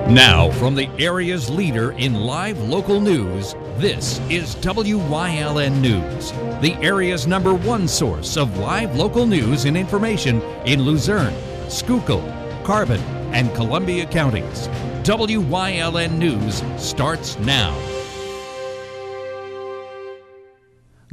Now, from the area's leader in live local news, this is WYLN News, the area's #1 source of live local news and information in Luzerne, Schuylkill, Carbon, and Columbia counties. WYLN News starts now.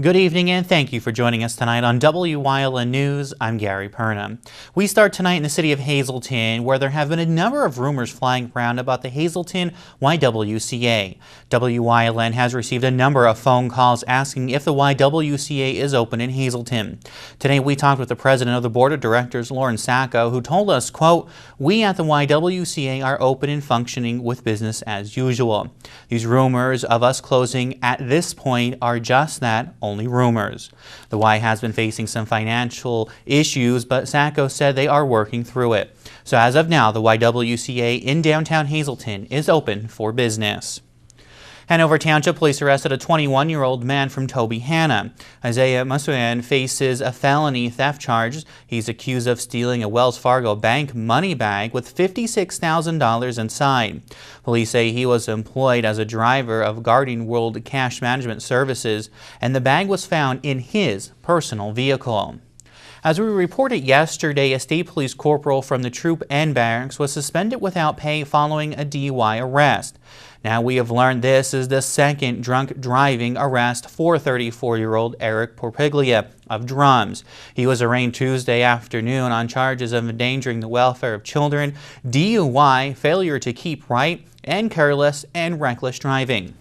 Good evening and thank you for joining us tonight on WYLN News. I'm Gary Perna. We start tonight in the city of Hazleton, where there have been a number of rumors flying around about the Hazleton YWCA. WYLN has received a number of phone calls asking if the YWCA is open in Hazleton. Today we talked with the president of the board of directors, Lauren Sacco, who told us, quote, "We at the YWCA are open and functioning with business as usual. These rumors of us closing at this point are just that, only rumors." The Y has been facing some financial issues, but Sacco said they are working through it. So as of now, the YWCA in downtown Hazleton is open for business. Hanover Township Police arrested a 21-year-old man from Tobyhanna. Isaiah Masuan faces a felony theft charge. He's accused of stealing a Wells Fargo bank money bag with $56,000 inside. Police say he was employed as a driver of Guardian World Cash Management Services, and the bag was found in his personal vehicle. As we reported yesterday, a state police corporal from the Troop N barracks was suspended without pay following a DUI arrest. Now we have learned this is the second drunk driving arrest for 34-year-old Eric Porpiglia of Drums. He was arraigned Tuesday afternoon on charges of endangering the welfare of children, DUI, failure to keep right, and careless and reckless driving.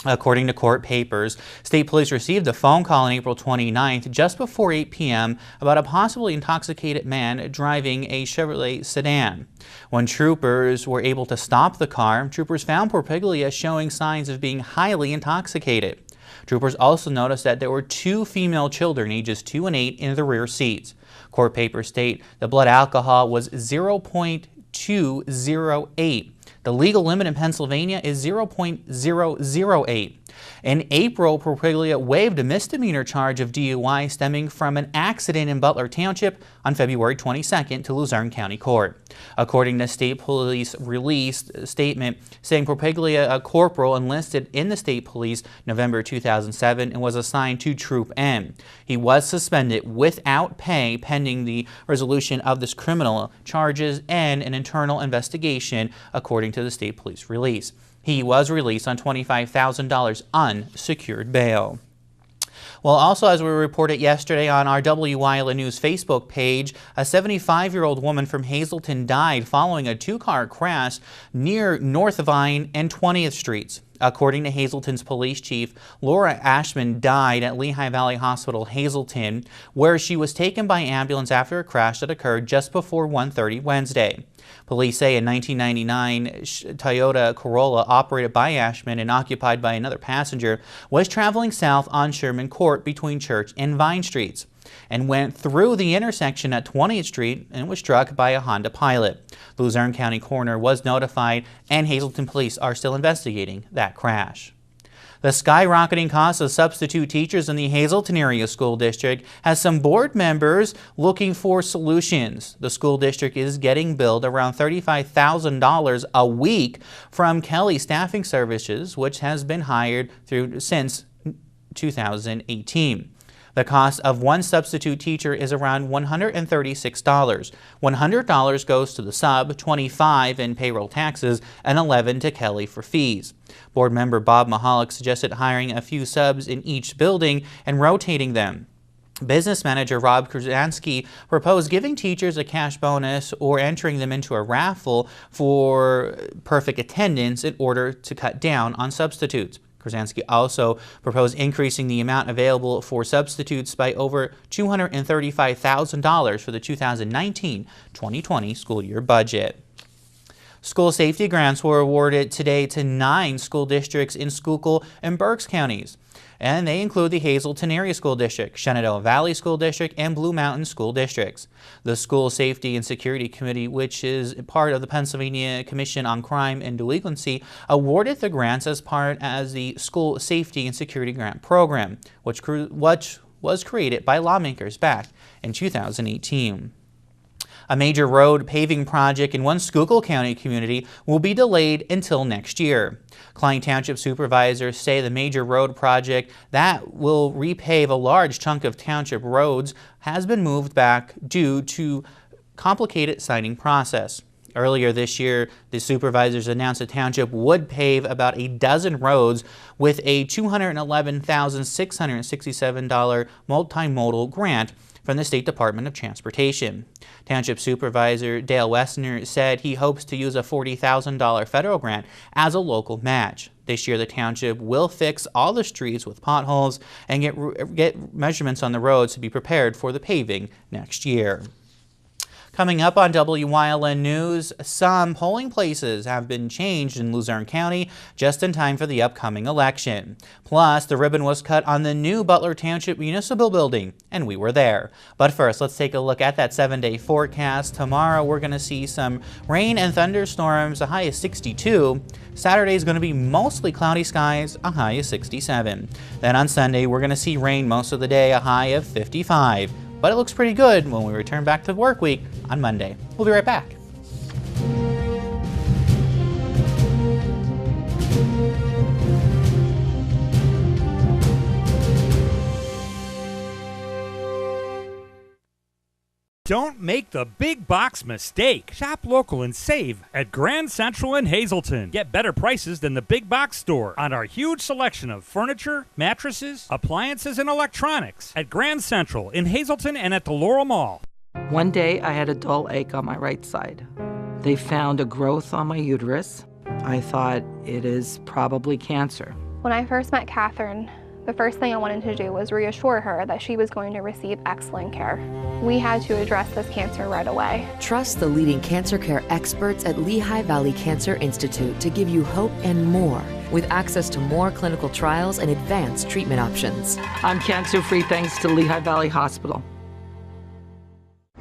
According to court papers, state police received a phone call on April 29th, just before 8 p.m., about a possibly intoxicated man driving a Chevrolet sedan. When troopers were able to stop the car, troopers found Porpiglia showing signs of being highly intoxicated. Troopers also noticed that there were two female children, ages 2 and 8, in the rear seats. Court papers state the blood alcohol was 0.208. The legal limit in Pennsylvania is 0.008. In April, Porpiglia waived a misdemeanor charge of DUI stemming from an accident in Butler Township on February 22nd to Luzerne County Court. According to state police released a statement saying Porpiglia, a corporal, enlisted in the state police November 2007 and was assigned to Troop N. He was suspended without pay pending the resolution of this criminal charges and an internal investigation, according to the state police release. He was released on $25,000 unsecured bail. Well, also, as we reported yesterday on our WYLN News Facebook page, a 75-year-old woman from Hazleton died following a two-car crash near North Vine and 20th Streets. According to Hazleton's police chief, Laura Ashman died at Lehigh Valley Hospital, Hazleton, where she was taken by ambulance after a crash that occurred just before 1:30 Wednesday. Police say a 1999 Toyota Corolla operated by Ashman and occupied by another passenger was traveling south on Sherman Court between Church and Vine Streets and went through the intersection at 20th Street and was struck by a Honda Pilot. The Luzerne County coroner was notified, and Hazleton police are still investigating that crash. The skyrocketing cost of substitute teachers in the Hazleton area school district has some board members looking for solutions. The school district is getting billed around $35,000 a week from Kelly Staffing Services, which has been hired since 2018. The cost of one substitute teacher is around $136. $100 goes to the sub, $25 in payroll taxes, and $11 to Kelly for fees. Board member Bob Mahalik suggested hiring a few subs in each building and rotating them. Business manager Rob Krzansky proposed giving teachers a cash bonus or entering them into a raffle for perfect attendance in order to cut down on substitutes. Krzansky also proposed increasing the amount available for substitutes by over $235,000 for the 2019-2020 school year budget. School safety grants were awarded today to 9 school districts in Schuylkill and Berks counties, and they include the Hazleton Area School District, Shenandoah Valley School District, and Blue Mountain School Districts. The School Safety and Security Committee, which is part of the Pennsylvania Commission on Crime and Delinquency, awarded the grants as part of the School Safety and Security Grant Program, which was created by lawmakers back in 2018. A major road paving project in one Schuylkill County community will be delayed until next year. Klein Township supervisors say the major road project that will repave a large chunk of township roads has been moved back due to complicated signing process. Earlier this year, the supervisors announced the township would pave about a dozen roads with a $211,667 multimodal grant from the State Department of Transportation. Township Supervisor Dale Wessner said he hopes to use a $40,000 federal grant as a local match. This year, the township will fix all the streets with potholes and get measurements on the roads to be prepared for the paving next year. Coming up on WYLN News, some polling places have been changed in Luzerne County just in time for the upcoming election. Plus, the ribbon was cut on the new Butler Township Municipal Building, and we were there. But first, let's take a look at that 7-day forecast. Tomorrow, we're going to see some rain and thunderstorms, a high of 62. Saturday is going to be mostly cloudy skies, a high of 67. Then on Sunday, we're going to see rain most of the day, a high of 55. But it looks pretty good when we return back to the work week on Monday. We'll be right back. Don't make the big box mistake. Shop local and save at Grand Central in Hazleton. Get better prices than the big box store on our huge selection of furniture, mattresses, appliances, and electronics at Grand Central in Hazleton and at the Laurel Mall. One day I had a dull ache on my right side. They found a growth on my uterus. I thought it is probably cancer. When I first met Catherine, the first thing I wanted to do was reassure her that she was going to receive excellent care. We had to address this cancer right away. Trust the leading cancer care experts at Lehigh Valley Cancer Institute to give you hope and more, with access to more clinical trials and advanced treatment options. I'm cancer-free thanks to Lehigh Valley Hospital.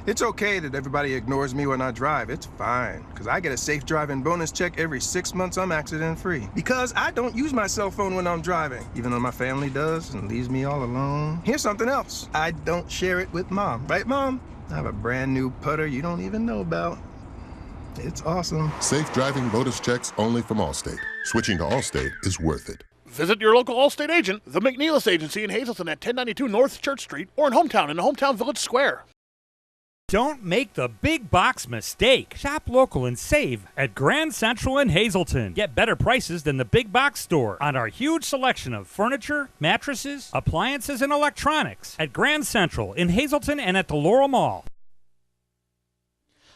It's okay that everybody ignores me when I drive. It's fine, because I get a safe driving bonus check every 6 months I'm accident-free. Because I don't use my cell phone when I'm driving, even though my family does and leaves me all alone. Here's something else. I don't share it with Mom. Right, Mom? I have a brand new putter you don't even know about. It's awesome. Safe driving bonus checks only from Allstate. Switching to Allstate is worth it. Visit your local Allstate agent, the McNeilis Agency in Hazleton at 1092 North Church Street, or in Hometown in the Hometown Village Square. Don't make the big box mistake. Shop local and save at Grand Central in Hazleton. Get better prices than the big box store on our huge selection of furniture, mattresses, appliances, and electronics at Grand Central in Hazleton and at the Laurel Mall.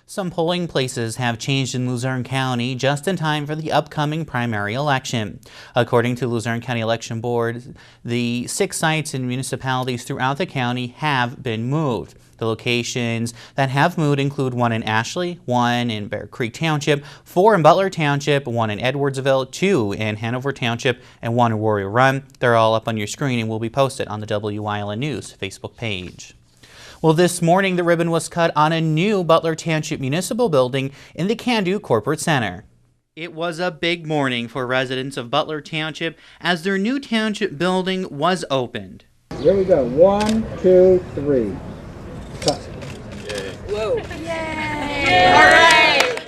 Some polling places have changed in Luzerne County just in time for the upcoming primary election. According to Luzerne County Election Board, the 6 sites in municipalities throughout the county have been moved. The locations that have moved include one in Ashley, one in Bear Creek Township, 4 in Butler Township, 1 in Edwardsville, 2 in Hanover Township, and 1 in Warrior Run. They're all up on your screen and will be posted on the WYLN News Facebook page. Well, this morning the ribbon was cut on a new Butler Township Municipal Building in the Can-Do Corporate Center. It was a big morning for residents of Butler Township as their new township building was opened. Here we go. 1, 2, 3. Cut. Yay. Whoa. Yay! Yay. All right!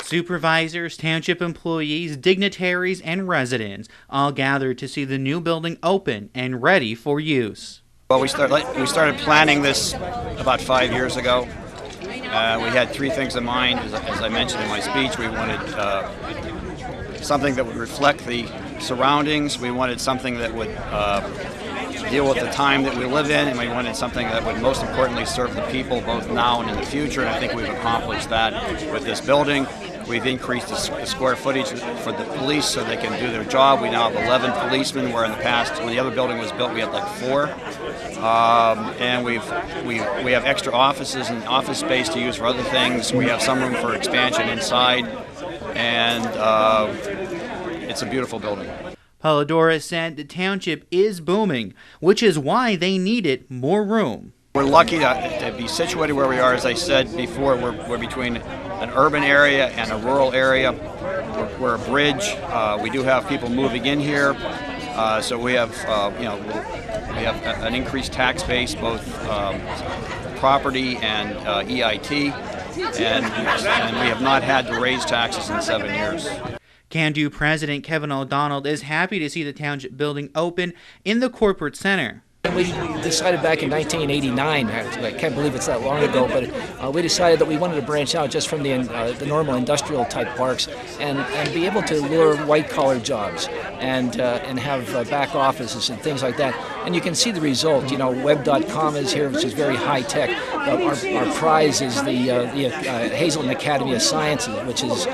Supervisors, township employees, dignitaries, and residents all gathered to see the new building open and ready for use. Well, we started planning this about 5 years ago. We had 3 things in mind. As I mentioned in my speech, we wanted something that would reflect the surroundings. We wanted something that would deal with the time that we live in, and we wanted something that would most importantly serve the people both now and in the future, and I think we've accomplished that with this building. We've increased the square footage for the police so they can do their job. We now have 11 policemen, where in the past, when the other building was built, we had like 4. And we have extra offices and office space to use for other things. We have some room for expansion inside, and it's a beautiful building. Polidoro said the township is booming, which is why they needed more room. We're lucky to be situated where we are. As I said before, we're between an urban area and a rural area. We're a bridge. We do have people moving in here, so we have we have an increased tax base both property and EIT, and we have not had to raise taxes in 7 years. Can-Do President Kevin O'Donnell is happy to see the township building open in the corporate center. We decided back in 1989, I can't believe it's that long ago, but we decided that we wanted to branch out just from the normal industrial type parks and be able to lure white-collar jobs and have back offices and things like that. And you can see the result. You know, web.com is here, which is very high-tech. Our prize is the Hazelton Academy of Sciences, which is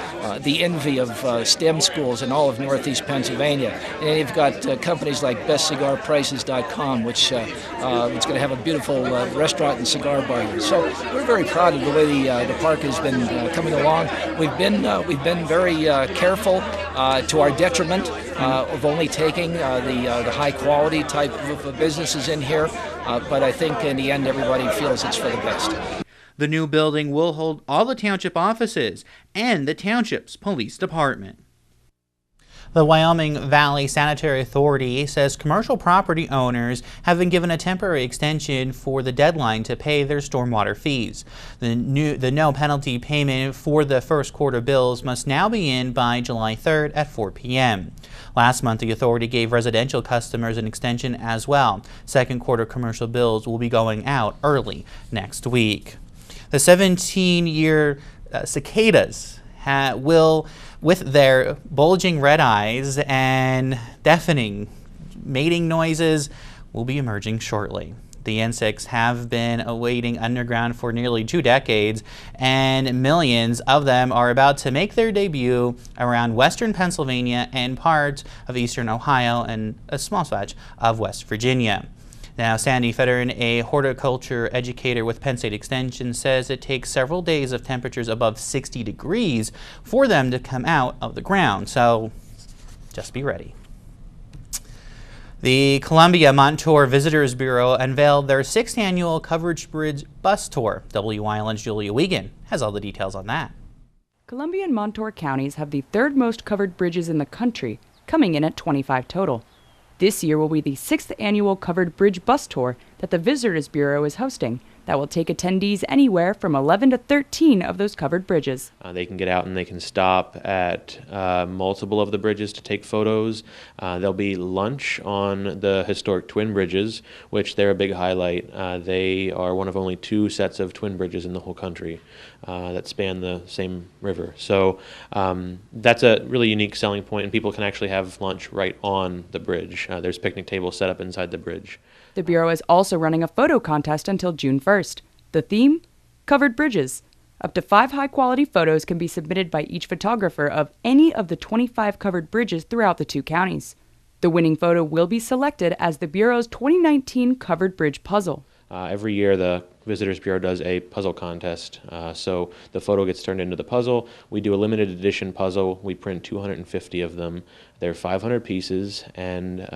the envy of STEM schools in all of Northeast Pennsylvania. And you've got companies like bestcigarprices.com, which is going to have a beautiful restaurant and cigar bar here. So we're very proud of the way the park has been coming along. We've been very careful to our detriment of only taking the high quality type of businesses in here, but I think in the end everybody feels it's for the best. The new building will hold all the township offices and the township's police department. The Wyoming Valley Sanitary Authority says commercial property owners have been given a temporary extension for the deadline to pay their stormwater fees. The no penalty payment for the first quarter bills must now be in by July 3rd at 4 p.m. Last month, the authority gave residential customers an extension as well. Second quarter commercial bills will be going out early next week. The 17-year cicadas will, with their bulging red eyes and deafening mating noises, will be emerging shortly. The insects have been awaiting underground for nearly 2 decades, and millions of them are about to make their debut around western Pennsylvania and parts of eastern Ohio and a small stretch of West Virginia. Now, Sandy Federin, a horticulture educator with Penn State Extension, says it takes several days of temperatures above 60 degrees for them to come out of the ground, so just be ready. The Columbia Montour Visitors Bureau unveiled their 6th annual Covered Bridge bus tour. WYLN's Julia Wiegand has all the details on that. Columbia and Montour counties have the 3rd most covered bridges in the country, coming in at 25 total. This year will be the 6th annual Covered Bridge bus tour that the Visitors Bureau is hosting that will take attendees anywhere from 11 to 13 of those covered bridges. They can get out and they can stop at multiple of the bridges to take photos. There'll be lunch on the historic twin bridges, which they're a big highlight. They are one of only 2 sets of twin bridges in the whole country that span the same river. So that's a really unique selling point, and people can actually have lunch right on the bridge. There's picnic tables set up inside the bridge. The Bureau is also running a photo contest until June 1st. The theme? Covered Bridges. Up to 5 high-quality photos can be submitted by each photographer of any of the 25 covered bridges throughout the 2 counties. The winning photo will be selected as the Bureau's 2019 Covered Bridge Puzzle. Every year the Visitors Bureau does a puzzle contest, so the photo gets turned into the puzzle. We do a limited edition puzzle. We print 250 of them. They're 500 pieces, and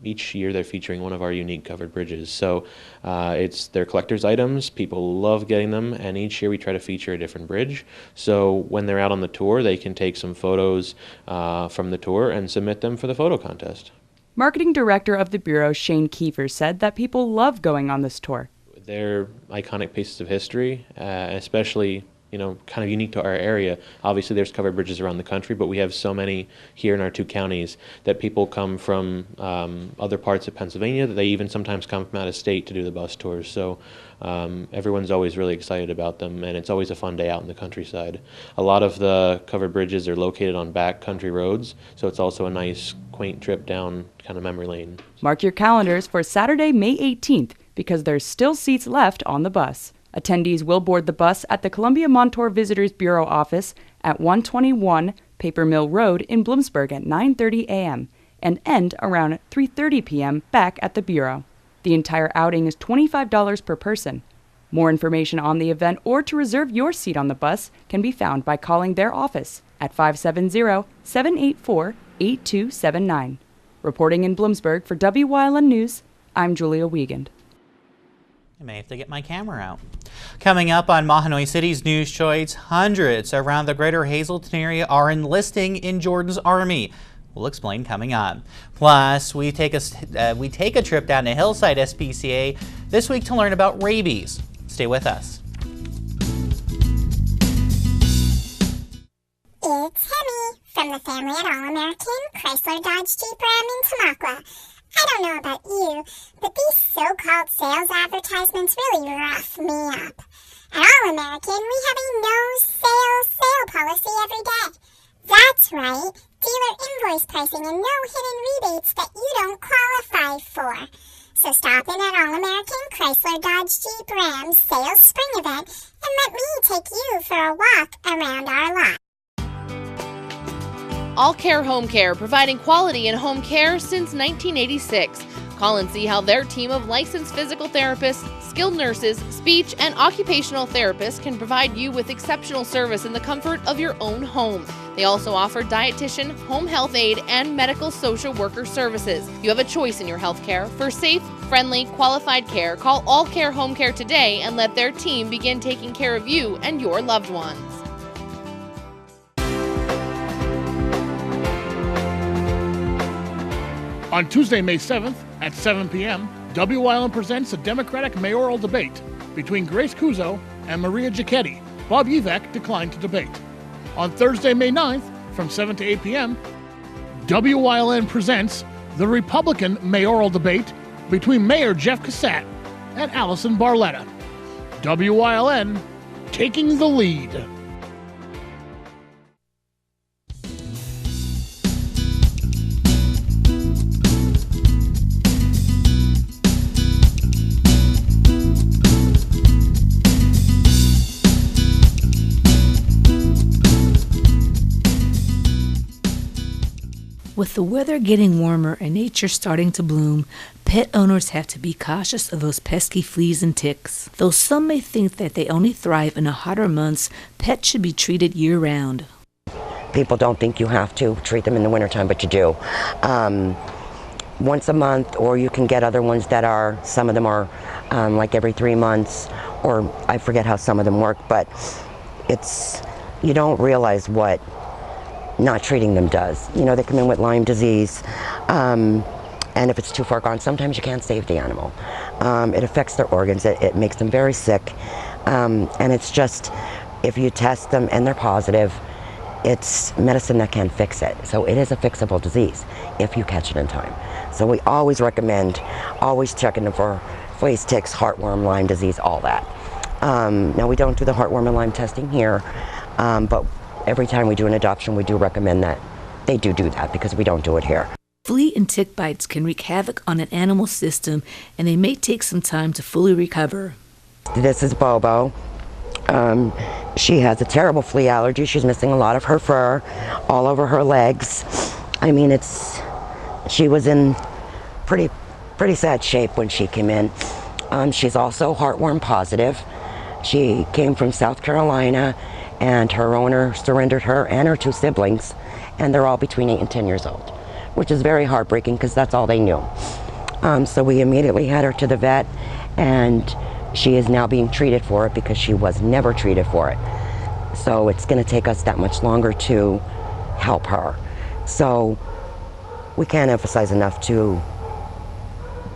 each year they're featuring one of our unique covered bridges. So they're collector's items. People love getting them, and each year we try to feature a different bridge. So when they're out on the tour, they can take some photos from the tour and submit them for the photo contest. Marketing Director of the Bureau, Shane Kiefer, said that people love going on this tour. They're iconic pieces of history, especially kind of unique to our area. Obviously there's covered bridges around the country, but we have so many here in our 2 counties that people come from other parts of Pennsylvania, that they even sometimes come from out of state to do the bus tours. So everyone's always really excited about them, and it's always a fun day out in the countryside. A lot of the covered bridges are located on back country roads, so it's also a nice, quaint trip down kind of memory lane. Mark your calendars for Saturday, May 18th, because there's still seats left on the bus. Attendees will board the bus at the Columbia Montour Visitors Bureau office at 121 Paper Mill Road in Bloomsburg at 9:30 a.m. and end around 3:30 p.m. back at the Bureau. The entire outing is $25 per person. More information on the event or to reserve your seat on the bus can be found by calling their office at 570-784-8279. Reporting in Bloomsburg for WYLN News, I'm Julia Wiegand. I may have to get my camera out. Coming up on Mahanoy City's News Choice, hundreds around the greater Hazelton area are enlisting in Jordan's Army. We'll explain coming up. Plus, we take a trip down to Hillside SPCA this week to learn about rabies. Stay with us. It's Hemi from the family at All-American Chrysler Dodge Jeep Ram in Tamaqua. I don't know about you, but these so-called sales advertisements really rough me up. At All-American, we have a no-sale policy every day. That's right, dealer invoice pricing and no hidden rebates that you don't qualify for. So stop in at All-American Chrysler Dodge Jeep Ram sales spring event and let me take you for a walk around our lot. All Care Home Care, providing quality in home care since 1986. Call and see how their team of licensed physical therapists, skilled nurses, speech, and occupational therapists can provide you with exceptional service in the comfort of your own home. They also offer dietitian, home health aide, and medical social worker services. You have a choice in your health care. For safe, friendly, qualified care, call All Care Home Care today and let their team begin taking care of you and your loved ones. On Tuesday, May 7th at 7 p.m., Wyln presents a Democratic mayoral debate between Grace Cuso and Maria Giacchetti. Bob Yvek declined to debate. On Thursday, May 9th, from 7 to 8 p.m., Wyln presents the Republican mayoral debate between Mayor Jeff Cassett and Allison Barletta. Wyln taking the lead. With the weather getting warmer and nature starting to bloom, pet owners have to be cautious of those pesky fleas and ticks. Though some may think that they only thrive in the hotter months, pets should be treated year-round. People don't think you have to treat them in the wintertime, but you do. Once a month, or you can get other ones that are, some of them are like every 3 months, or I forget how some of them work, but you don't realize what not treating them does. You know, they come in with Lyme disease, and if it's too far gone, sometimes you can't save the animal. It affects their organs, it makes them very sick, and it's just, if you test them and they're positive, it's medicine that can fix it. So it is a fixable disease if you catch it in time. So we always recommend always checking them for fleas, ticks, heartworm, Lyme disease, all that. Now we don't do the heartworm and Lyme testing here, but every time we do an adoption, we do recommend that they do that because we don't do it here. Flea and tick bites can wreak havoc on an animal's system, and they may take some time to fully recover. This is Bobo. She has a terrible flea allergy. She's missing a lot of her fur all over her legs. I mean, she was in pretty sad shape when she came in. She's also heartworm positive. She came from South Carolina, and her owner surrendered her and her 2 siblings, and they're all between 8 and 10 years old, which is very heartbreaking because that's all they knew. So we immediately had her to the vet, and she is now being treated for it because she was never treated for it. So it's going to take us that much longer to help her. So we can't emphasize enough to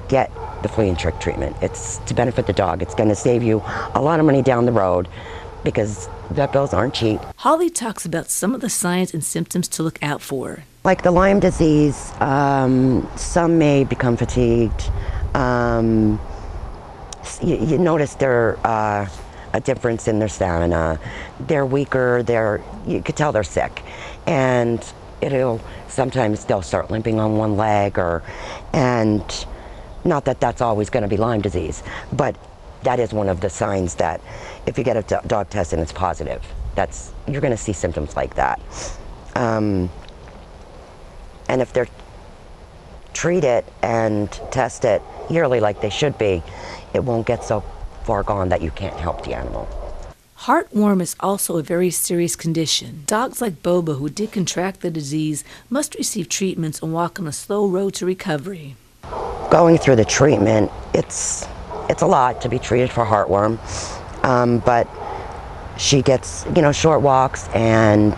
get the flea and tick treatment. It's to benefit the dog. It's going to save you a lot of money down the road because vet bills aren't cheap. Holly talks about some of the signs and symptoms to look out for. Like the Lyme disease, some may become fatigued. You notice they're a difference in their stamina. They're weaker, you could tell they're sick. And sometimes they'll start limping on one leg, and not that that's always going to be Lyme disease, but that is one of the signs that if you get a dog test and it's positive, you're going to see symptoms like that. And if they're treated and tested yearly like they should be, it won't get so far gone that you can't help the animal. Heartworm is also a very serious condition. Dogs like Boba, who did contract the disease, must receive treatments and walk on a slow road to recovery. Going through the treatment, it's a lot to be treated for heartworm, but she gets, short walks, and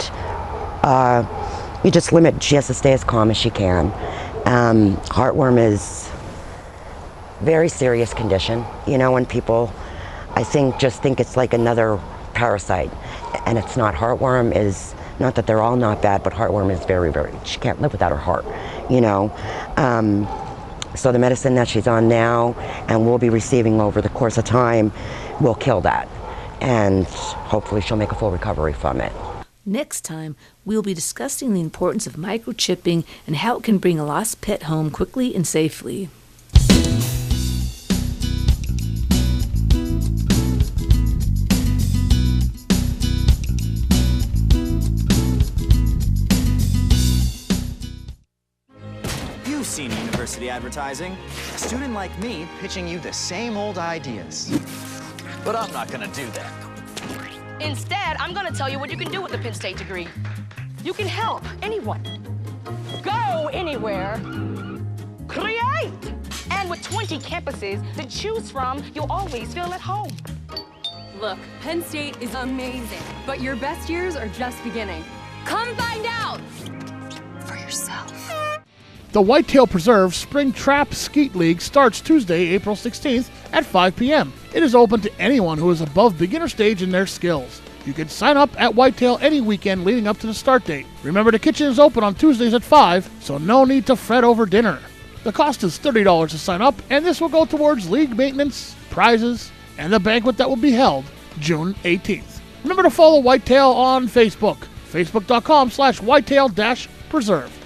you just limit. She has to stay as calm as she can. Heartworm is a very serious condition. When people I just think it's like another parasite, and it's not. Heartworm is, not that they're all not bad, but heartworm is very, she can't live without her heart, you know. So the medicine that she's on now and will be receiving over the course of time will kill that, and hopefully she'll make a full recovery from it. Next time, we'll be discussing the importance of microchipping and how it can bring a lost pet home quickly and safely. You've seen university advertising. A student like me pitching you the same old ideas. But I'm not gonna do that. Instead, I'm gonna tell you what you can do with a Penn State degree. You can help anyone. Go anywhere. Create! And with 20 campuses to choose from, you'll always feel at home. Look, Penn State is amazing, but your best years are just beginning. Come find out for yourself. The Whitetail Preserve Spring Trap Skeet League starts Tuesday, April 16th at 5 p.m. It is open to anyone who is above beginner stage in their skills. You can sign up at Whitetail any weekend leading up to the start date. Remember, the kitchen is open on Tuesdays at 5, so no need to fret over dinner. The cost is $30 to sign up, and this will go towards league maintenance, prizes, and the banquet that will be held June 18th. Remember to follow Whitetail on Facebook, facebook.com/whitetail-preserve.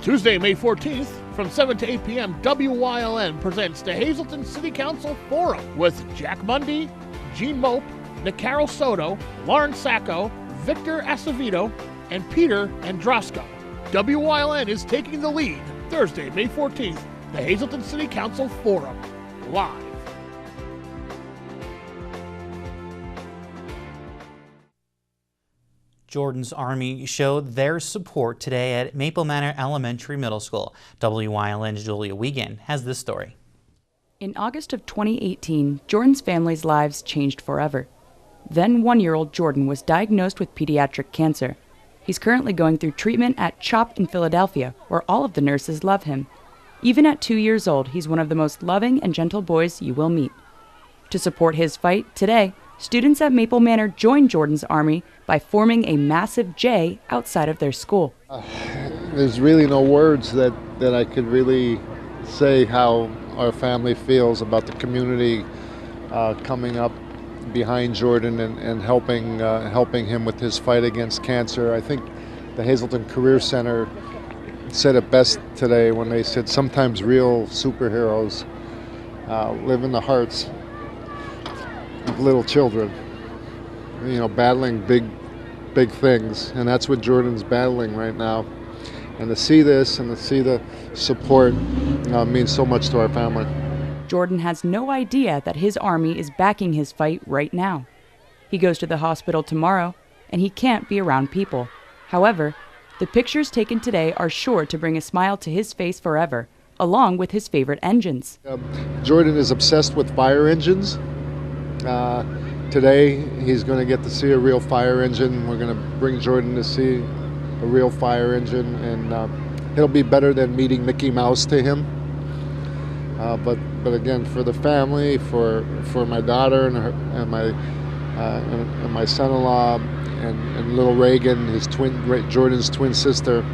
Tuesday, May 14th, from 7 to 8 p.m., WYLN presents the Hazleton City Council Forum with Jack Mundy, Gene Mope, Nicaro Soto, Lauren Sacco, Victor Acevedo, and Peter Androsco. WYLN is taking the lead Thursday, May 14th, the Hazleton City Council Forum, live. Jordan's Army showed their support today at Maple Manor Elementary Middle School. WYLN's Julia Wiegand has this story. In August of 2018, Jordan's family's lives changed forever. Then 1-year-old Jordan was diagnosed with pediatric cancer. He's currently going through treatment at CHOP in Philadelphia, where all of the nurses love him. Even at 2 years old, he's one of the most loving and gentle boys you will meet. To support his fight, today, students at Maple Manor joined Jordan's Army by forming a massive J outside of their school. There's really no words that I could really say how our family feels about the community coming up behind Jordan and helping him with his fight against cancer. I think the Hazleton Career Center said it best today when they said sometimes real superheroes live in the hearts of little children, you know, battling big things, and that's what Jordan's battling right now. And to see this and to see the support means so much to our family. Jordan has no idea that his army is backing his fight right now. He goes to the hospital tomorrow, and he can't be around people. However, the pictures taken today are sure to bring a smile to his face forever, along with his favorite engines. Jordan is obsessed with fire engines. Today, he's going to get to see a real fire engine. We're going to bring Jordan to see a real fire engine, and it'll be better than meeting Mickey Mouse to him. But again, for the family, for my daughter and my son-in-law and little Reagan, Jordan's twin sister,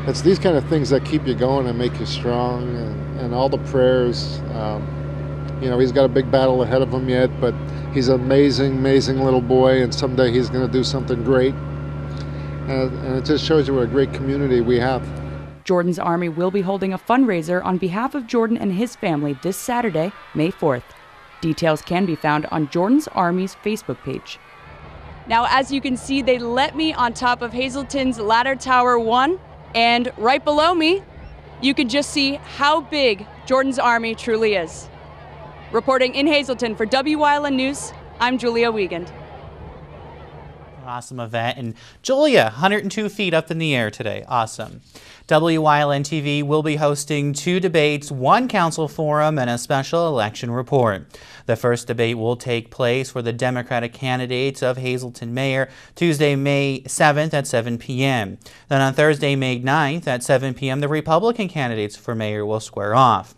it's these kind of things that keep you going and make you strong, and all the prayers. You know, he's got a big battle ahead of him yet, but he's an amazing little boy, and someday he's going to do something great. And it just shows you what a great community we have. Jordan's Army will be holding a fundraiser on behalf of Jordan and his family this Saturday, May 4th. Details can be found on Jordan's Army's Facebook page. Now, as you can see, they let me on top of Hazleton's Ladder Tower 1, and right below me, you can just see how big Jordan's Army truly is. Reporting in Hazleton for WYLN News, I'm Julia Wiegand. Awesome, Yvette. And Julia, 102 feet up in the air today. Awesome. Wyln TV will be hosting 2 debates, 1 council forum, and a special election report. The first debate will take place for the Democratic candidates of Hazleton Mayor Tuesday, May 7th at 7 p.m. Then on Thursday, May 9th at 7 p.m., the Republican candidates for mayor will square off.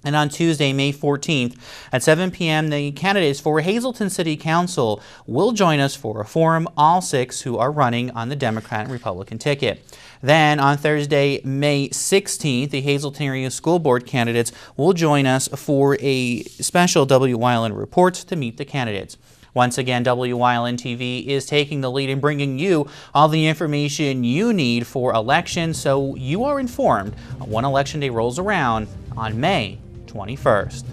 And on Tuesday, May 14th at 7 p.m., the candidates for Hazleton City Council will join us for a forum, all 6 who are running on the Democrat and Republican ticket. Then on Thursday, May 16th, the Hazleton Area School Board candidates will join us for a special Wyln report to meet the candidates. Once again, Wyln TV is taking the lead in bringing you all the information you need for elections so you are informed when Election Day rolls around on May 21st.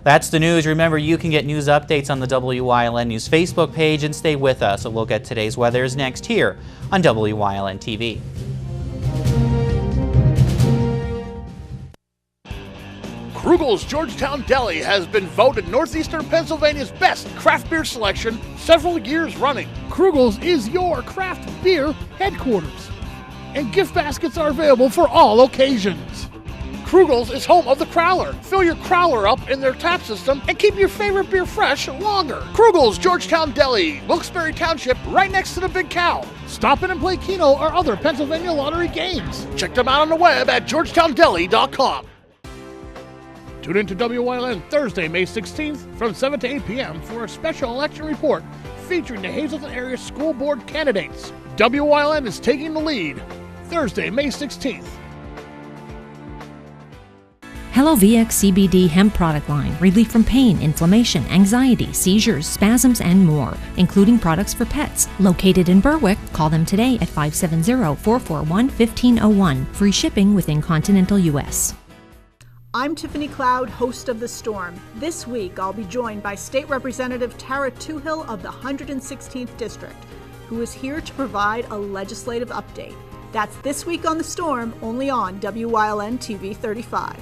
That's the news. Remember, you can get news updates on the Wyln News Facebook page and stay with us. A look at today's weather is next here on Wyln TV. Krugel's Georgetown Deli has been voted Northeastern Pennsylvania's best craft beer selection several years running. Krugel's is your craft beer headquarters, and gift baskets are available for all occasions. Krugel's is home of the Crowler. Fill your Crowler up in their tap system and keep your favorite beer fresh longer. Krugel's Georgetown Deli, Wilkes-Barre Township, right next to the Big Cow. Stop in and play Keno or other Pennsylvania lottery games. Check them out on the web at georgetowndeli.com. Tune in to Wyln Thursday, May 16th from 7 to 8 p.m. for a special election report featuring the Hazleton Area School Board candidates. Wyln is taking the lead Thursday, May 16th. Hello VX CBD hemp product line. Relief from pain, inflammation, anxiety, seizures, spasms, and more, including products for pets. Located in Berwick, call them today at 570-441-1501. Free shipping within continental U.S. I'm Tiffany Cloud, host of The Storm. This week, I'll be joined by State Representative Tara Toohill of the 116th District, who is here to provide a legislative update. That's this week on The Storm, only on Wyln TV 35.